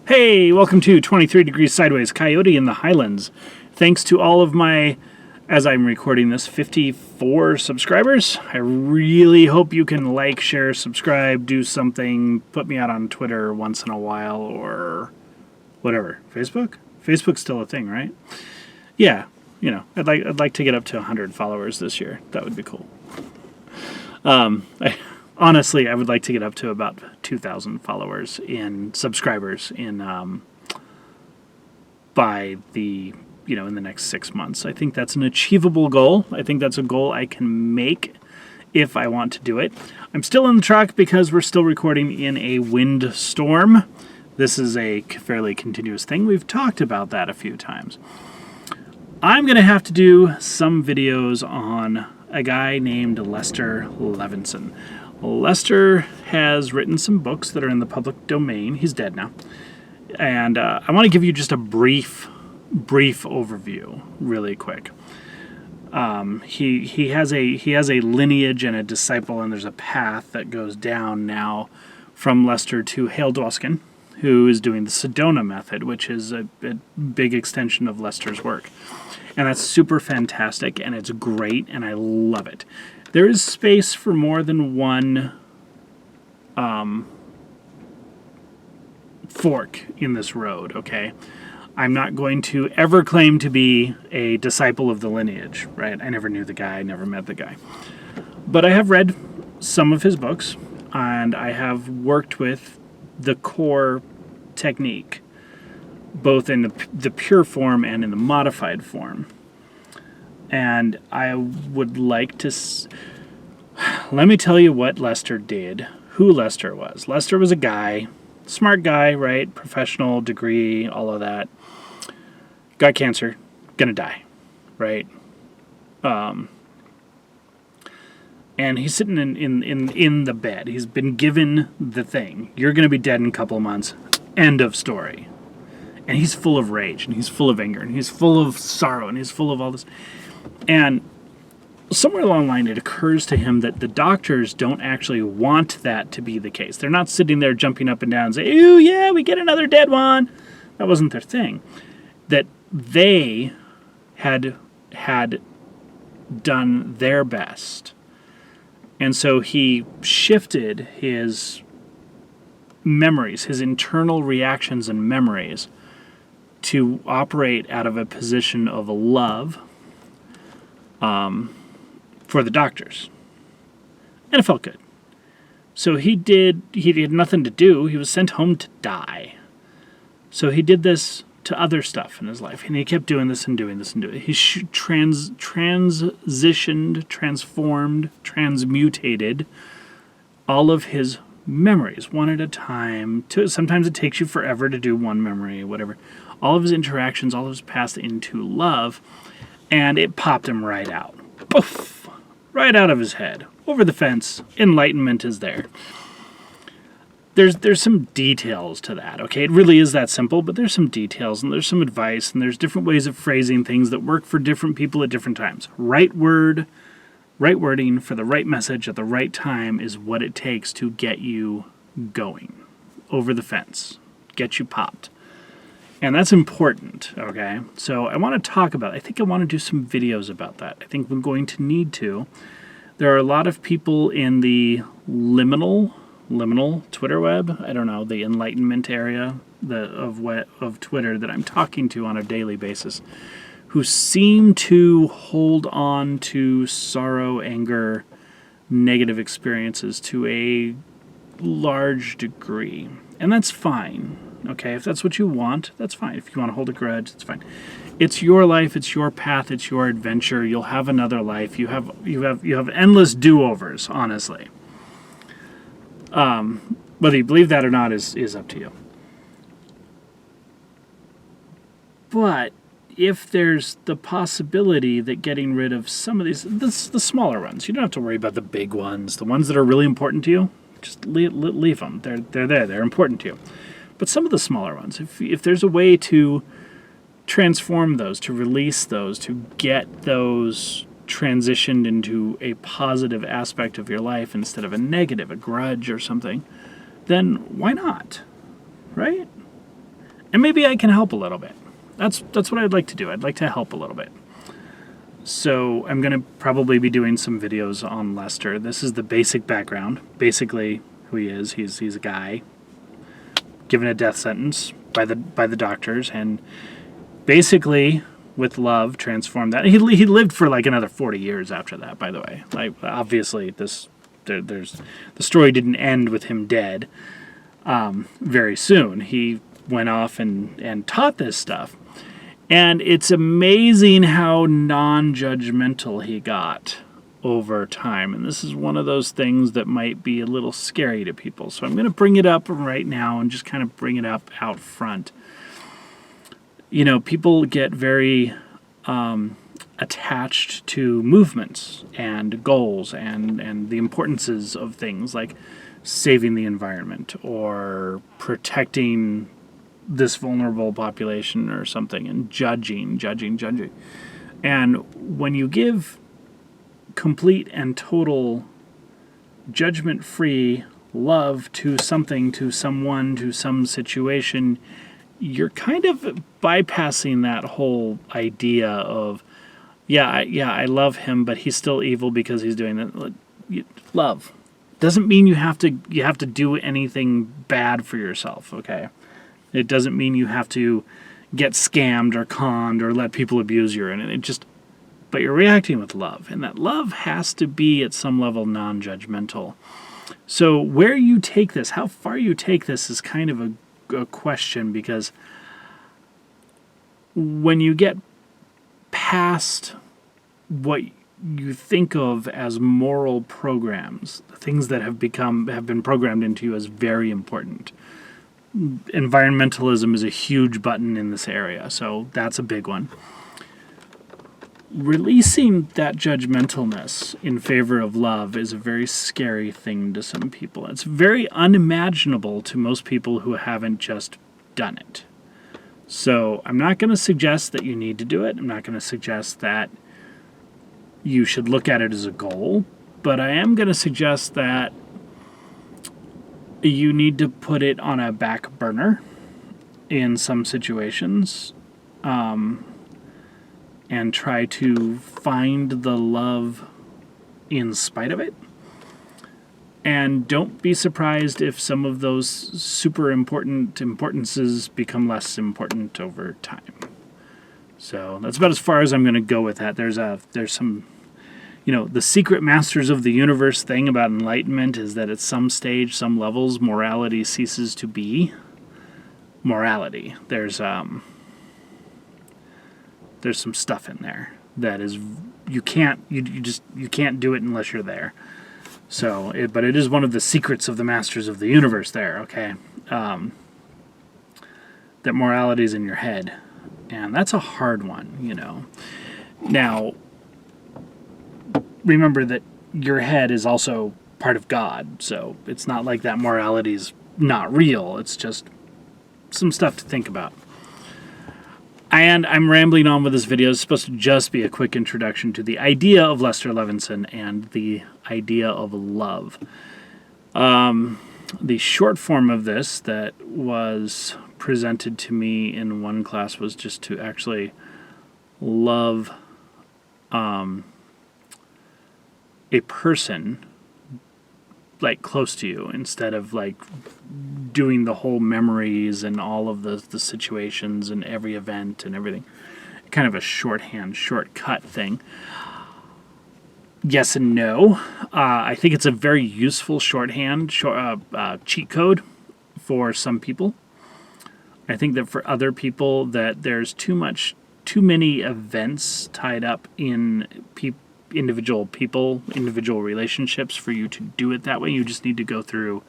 Hey, welcome to 23 Degrees Sideways, Coyote in the Highlands. Thanks to all of my, as I'm recording this, 54 subscribers. I really hope you can like, share, subscribe, do something, put me out on Twitter once in a while, or whatever. Facebook? Facebook's still a thing, right? Yeah, I'd like to get up to 100 followers this year. That would be cool. Honestly, I would like to get up to about 2,000 followers in subscribers by in the next 6 months. I think that's an achievable goal. I think that's a goal I can make if I want to do it. I'm still in the truck because we're still recording in a windstorm. This is a fairly continuous thing. We've talked about that a few times. I'm going to have to do some videos on a guy named Lester Levenson. Lester has written some books that are in the public domain. He's dead now. And I want to give you just a brief overview, really quick. He has a lineage and a disciple, and there's a path that goes down now from Lester to Hale Dwoskin, who is doing the Sedona method, which is a big extension of Lester's work. And that's super fantastic, and it's great, and I love it. There is space for more than one fork in this road, okay? I'm not going to ever claim to be a disciple of the lineage, right? I never knew the guy, I never met the guy. But I have read some of his books, and I have worked with the core technique, both in the pure form and in the modified form. And I would like to... Let me tell you what Lester did, who Lester was. Lester was a guy, smart guy, right? Professional, degree, all of that. Got cancer, gonna die, right? And he's sitting in the bed. He's been given the thing. You're gonna be dead in a couple of months. End of story. And he's full of rage, and he's full of anger, and he's full of sorrow, and he's full of all this. And somewhere along the line, it occurs to him that the doctors don't actually want that to be the case. They're not sitting there jumping up and down and saying, "Ooh, yeah, we get another dead one." That wasn't their thing. That they had done their best. And so he shifted his memories, his internal reactions and memories, to operate out of a position of love for the doctors. And it felt good. So he had nothing to do. He was sent home to die. So he did this to other stuff in his life. And he kept doing this and doing this and doing it. He transitioned, transformed, transmutated all of his memories one at a time. Sometimes it takes you forever to do one memory, whatever. All of his interactions, all of his past into love. And it popped him right out. Poof! Right out of his head. Over the fence. Enlightenment is there. There's some details to that, okay? It really is that simple, but there's some details, and there's some advice, and there's different ways of phrasing things that work for different people at different times. Right wording for the right message at the right time is what it takes to get you going. Over the fence. Get you popped. And that's important, okay? So I want to talk about it. I think I want to do some videos about that. I think we're going to need to. There are a lot of people in the liminal Twitter web, I don't know, the enlightenment area of Twitter that I'm talking to on a daily basis, who seem to hold on to sorrow, anger, negative experiences to a large degree. And that's fine. Okay, if that's what you want, that's fine. If you want to hold a grudge, that's fine. It's your life, it's your path, it's your adventure. You'll have another life. You have endless do-overs, honestly. Whether you believe that or not is up to you. But if there's the possibility that getting rid of some of these, the smaller ones, you don't have to worry about the big ones, the ones that are really important to you, just leave them. They're there. They're important to you. But some of the smaller ones, if there's a way to transform those, to release those, to get those transitioned into a positive aspect of your life instead of a negative, a grudge or something, then why not? Right? And maybe I can help a little bit. That's what I'd like to do. I'd like to help a little bit. So I'm going to probably be doing some videos on Lester. This is the basic background. Basically, who he is. He's a guy given a death sentence by the doctors, and basically, with love, transformed that. He lived for like another 40 years after that. By the way, like obviously the story didn't end with him dead. Very soon, he went off and taught this stuff. And it's amazing how non-judgmental he got over time. And this is one of those things that might be a little scary to people. So I'm going to bring it up right now and just kind of bring it up out front. You know, people get very attached to movements and goals and the importances of things like saving the environment or protecting this vulnerable population or something, and judging. And when you give complete and total judgment-free love to something, to someone, to some situation, you're kind of bypassing that whole idea of, I love him, but he's still evil because he's doing that. Love doesn't mean you have to do anything bad for yourself, okay? It doesn't mean you have to get scammed or conned or let people abuse you or anything. But you're reacting with love, and that love has to be at some level non-judgmental. So where you take this, how far you take this is kind of a question, because when you get past what you think of as moral programs, the things that have been programmed into you as very important. Environmentalism is a huge button in this area, so that's a big one. Releasing that judgmentalness in favor of love is a very scary thing to some people. It's very unimaginable to most people who haven't just done it. So I'm not going to suggest that you need to do it. I'm not going to suggest that you should look at it as a goal, but I am going to suggest that you need to put it on a back burner in some situations, and try to find the love in spite of it. And don't be surprised if some of those super important importances become less important over time. So that's about as far as I'm going to go with that. There's some, the secret masters of the universe thing about enlightenment is that at some stage, some levels, morality ceases to be morality. There's some stuff in there that is you can't do it unless you're there. So, but it is one of the secrets of the masters of the universe there, okay? That morality is in your head. And that's a hard one, Now, remember that your head is also part of God, so it's not like that morality is not real. It's just some stuff to think about. And I'm rambling on with this video. It's supposed to just be a quick introduction to the idea of Lester Levenson and the idea of love. The short form of this that was presented to me in one class was just to actually love a person like close to you, instead of like doing the whole memories and all of the situations and every event and everything. Kind of a shortcut thing. Yes and no. I think it's a very useful shorthand, cheat code for some people. I think that for other people, that there's too many events tied up in individual people, individual relationships for you to do it that way. You just need to go through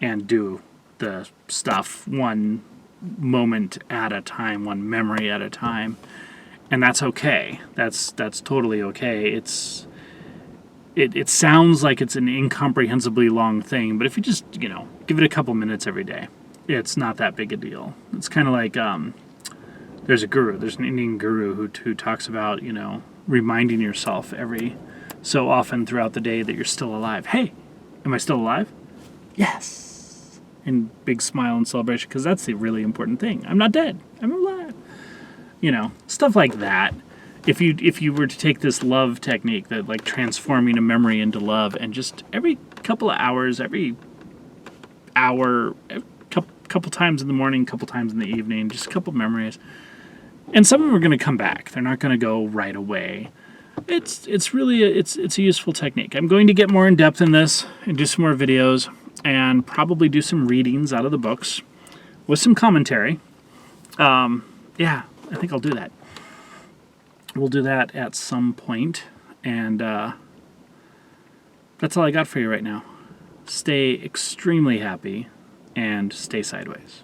and do the stuff one moment at a time, one memory at a time, and that's okay. That's totally okay. It sounds like it's an incomprehensibly long thing, but if you just give it a couple minutes every day, it's not that big a deal. It's kind of like there's an Indian guru who talks about reminding yourself every so often throughout the day that you're still alive. Hey, am I still alive? Yes. and big smile and celebration, because that's the really important thing. I'm not dead. I'm alive. You know, stuff like that. If you were to take this love technique, that like transforming a memory into love, and just every couple of hours, every hour, couple times in the morning, couple times in the evening, just a couple memories, and some of them are going to come back. They're not going to go right away. It's really it's a useful technique. I'm going to get more in depth in this and do some more videos, and probably do some readings out of the books with some commentary. Yeah, I think I'll do that. We'll do that at some point, and that's all I got for you right now. Stay extremely happy, and stay sideways.